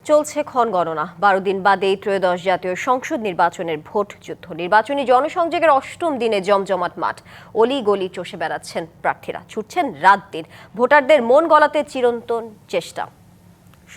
চলছে ক্ষণগণনা। 12 দিন বাদেই ত্রয়োদশ জাতীয় সংসদ নির্বাচনের ভোট যুদ্ধ। নির্বাচনী জনসংযোগের 8ম দিনে জমজমাট মাঠ। অলি গলি চষে বেড়াচ্ছেন প্রার্থীরা, ছুটছেন রাত দিন। ভোটারদের মন গলাতে চিরন্তন চেষ্টা।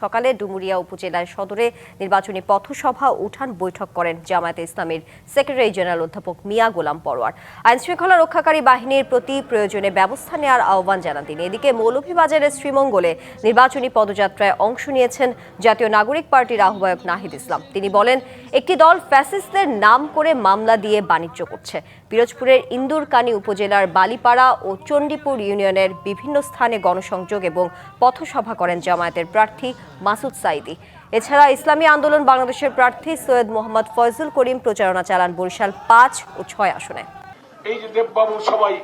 সকালে ডুমুরিয়া উপজেলার সদরে নির্বাচনী পথসভা উঠান বৈঠক করেন জামায়াতে ইসলামীর সেক্রেটারি জেনারেল অধ্যাপক মিয়া গোলাম পরোয়ার। আইনশৃঙ্খলা রক্ষাকারী বাহিনীর প্রতি প্রয়োজনে ব্যবস্থা নেওয়ার আহ্বান জানান তিনি। এদিকে মৌলভীবাজারের শ্রীমঙ্গলে নির্বাচনী পদযাত্রায় অংশ নিয়েছেন জাতীয় নাগরিক পার্টির আহ্বায়ক নাহিদ ইসলাম। তিনি বলেন, একটি দল ফ্যাসিস্টদের নাম করে মামলা দিয়ে বাণিজ্য করছে। পিরোজপুরের ইন্দুরকানী উপজেলার বালিপাড়া ও চণ্ডীপুর ইউনিয়নের বিভিন্ন স্থানে গণসংযোগ এবং পথসভা করেন জামায়াতের প্রার্থী মাসুদ সাইদি। এছাড়া ইসলামী আন্দোলন বাংলাদেশের প্রার্থী সৈয়দ মোহাম্মদ ফয়জুল করিম প্রচারণা চালান বরিশাল 5 ও 6 আসনে। এই যে দেববাবু সবাই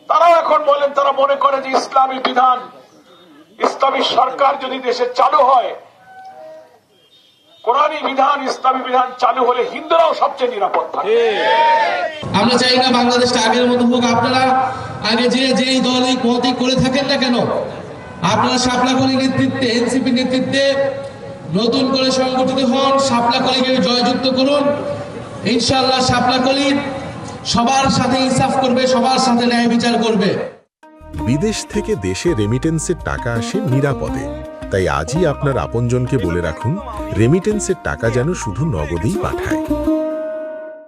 তারাও এখন বলেন, তারা মনে করে যে ইসলামী বিধান, ইসলামী সরকার যদি দেশে চালু হয়, কোরআনী বিধান, ইসলামী বিধান চালু হলে হিন্দুরাও সবচেয়ে নিরাপদ থাকে। আমরা চাই না বাংলাদেশটা আগের মতো হোক। আপনারা আগে যেই দল এই পথই করে থাকেন না কেন, আপনারা শাপলাকলী নেতৃত্বে, এনসিপি নেতৃত্বে নতুন করে সংগঠিত হন, শাপলাকলীকে জয়যুক্ত করুন। ইনশাআল্লাহ শাপলাকলী সবার সাথে ইনসাফ করবে, সবার সাথে ন্যায় বিচার করবে। বিদেশ থেকে দেশে রেমিটেন্সের টাকা আসে নিরাপদে। তাই আজই আপনার আপনজনকে বলে রাখুন, রেমিটেন্সের টাকা যেন শুধু নগদেই পাঠায়।